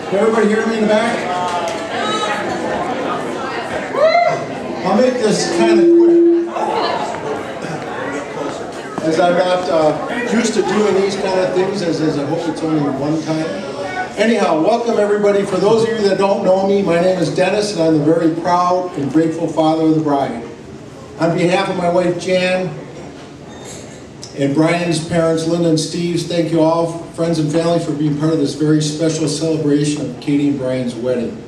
Can everybody hear me in the back? I'll make this kind of quick, as I'm not used to doing these kind of things, as I hope it's only one time. Anyhow, welcome everybody. For those of you that don't know me, my name is Dennis, and I'm the very proud and grateful father of the bride. On behalf of my wife Jan and Brian's parents, Linda and Steve, thank you all, friends and family, for being part of this very special celebration of Katie and Brian's wedding.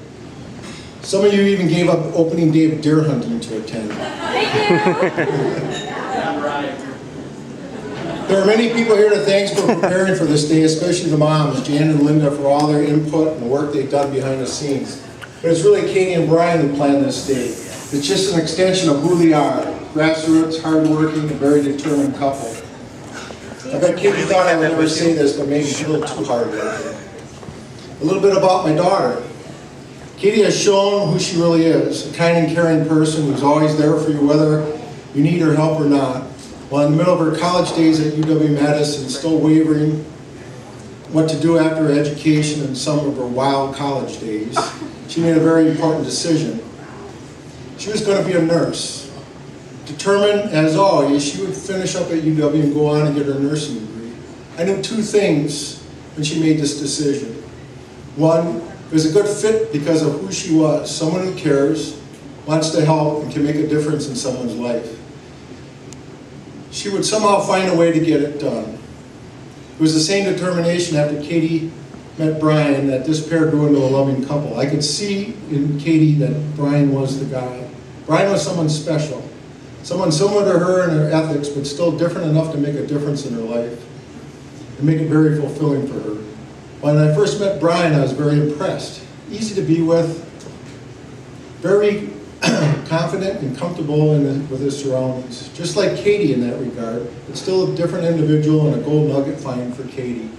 Some of you even gave up opening day of deer hunting to attend. Thank you. There are many people here to thank for preparing for this day, especially the moms, Jan and Linda, for all their input and the work they've done behind the scenes. But it's really Katie and Brian who planned this day. It's just an extension of who they are, grassroots, hardworking, a very determined couple. I bet Katie thought I would never say this, but maybe a little too hardworking. A little bit about my daughter. Katie has shown who she really is, a kind and caring person who's always there for you whether you need her help or not. While in the middle of her college days at UW-Madison, still wavering what to do after her education and some of her wild college days, she made a very important decision. She was going to be a nurse. Determined, as always, she would finish up at UW and go on and get her nursing degree. I knew two things when she made this decision. One, it was a good fit because of who she was, someone who cares, wants to help, and can make a difference in someone's life. She would somehow find a way to get it done. It was the same determination after Katie met Brian that this pair grew into a loving couple. I could see in Katie that Brian was the guy. Brian was someone special, someone similar to her in her ethics, but still different enough to make a difference in her life and make it very fulfilling for her. When I first met Brian, I was very impressed. Easy to be with, very confident and comfortable with his surroundings. Just like Katie in that regard, but still a different individual and a gold nugget find for Katie.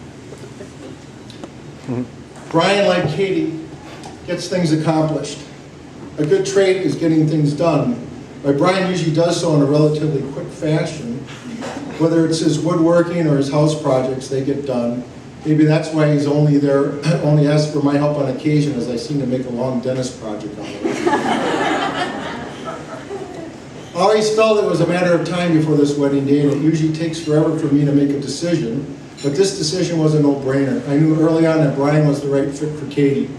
Brian, like Katie, gets things accomplished. A good trait is getting things done. But Brian usually does so in a relatively quick fashion. Whether it's his woodworking or his house projects, they get done. Maybe that's why he's only asks for my help on occasion, as I seem to make a long dentist project on it. I always felt it was a matter of time before this wedding day, and it usually takes forever for me to make a decision. But this decision was a no-brainer. I knew early on that Brian was the right fit for Katie.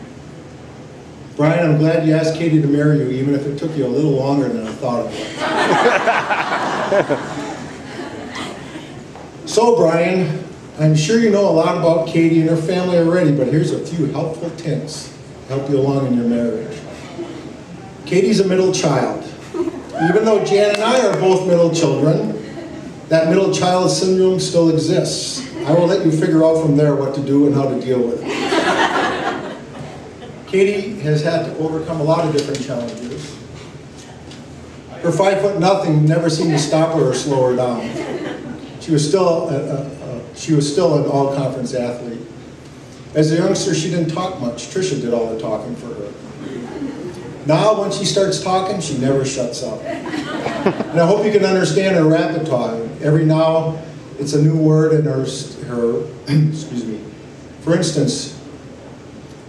Brian, I'm glad you asked Katie to marry you, even if it took you a little longer than I thought it would. So, Brian, I'm sure you know a lot about Katie and her family already, but here's a few helpful hints to help you along in your marriage. Katie's a middle child. Even though Jan and I are both middle children, that middle child syndrome still exists. I will let you figure out from there what to do and how to deal with it. Katie has had to overcome a lot of different challenges. Her 5'0" never seemed to stop her or slow her down. She was still an all-conference athlete. As a youngster, she didn't talk much. Tricia did all the talking for her. Now, when she starts talking, she never shuts up. And I hope you can understand her rapid talking. Every now, it's a new word in her excuse me. For instance,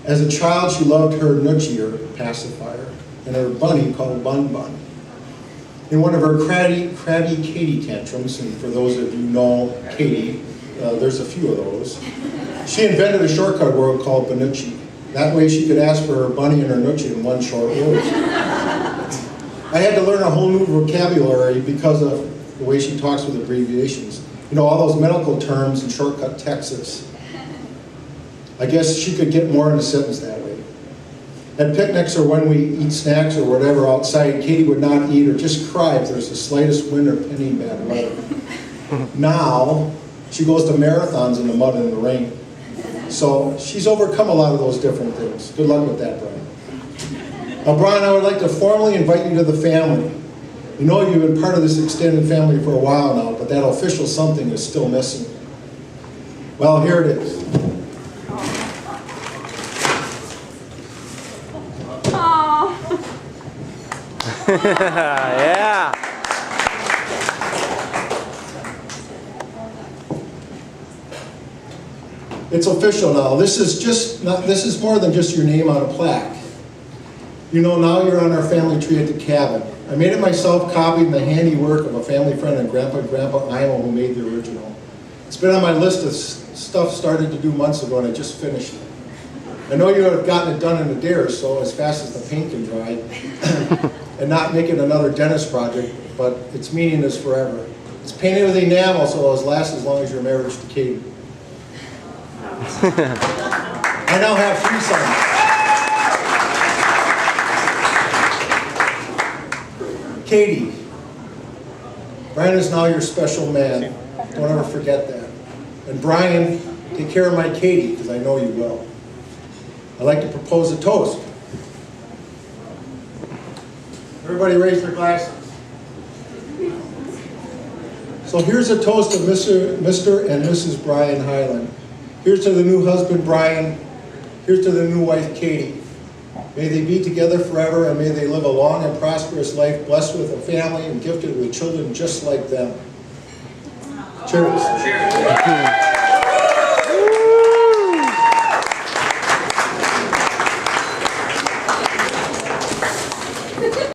as a child, she loved her Noochie, or pacifier, and her bunny called Bun Bun. In one of her crabby Katie tantrums, and for those of you who know Katie, there's a few of those, she invented a shortcut word called Banucci. That way she could ask for her bunny and her Noochie in one short word. I had to learn a whole new vocabulary because of the way she talks with abbreviations. You know, all those medical terms and shortcut texts. I guess she could get more in a sentence that way. At picnics or when we eat snacks or whatever outside, Katie would not eat or just cry if there's the slightest wind or penny bad weather. Now, she goes to marathons in the mud and the rain. So she's overcome a lot of those different things. Good luck with that, Brian. Now, Brian, I would like to formally invite you to the family. You know you've been part of this extended family for a while now, but that official something is still missing. Well, here it is. Yeah. It's official now. This is more than just your name on a plaque. You know, now you're on our family tree at the cabin. I made it myself, copying the handiwork of a family friend and Grandpa Imo, who made the original. It's been on my list of stuff started to do months ago, and I just finished it. I know you have gotten it done in a day or so, as fast as the paint can dry, and not make it another dentist project, but its meaning is forever. It's painted with enamel, so it'll last as long as your marriage to Katie. I now have 3 sons. Katie, Brian is now your special man. Don't ever forget that. And Brian, take care of my Katie, because I know you will. I'd like to propose a toast. Everybody raise their glasses. So here's a toast of Mr. and Mrs. Brian Hyland. Here's to the new husband, Brian. Here's to the new wife, Katie. May they be together forever, and may they live a long and prosperous life, blessed with a family and gifted with children just like them. Cheers. Cheers.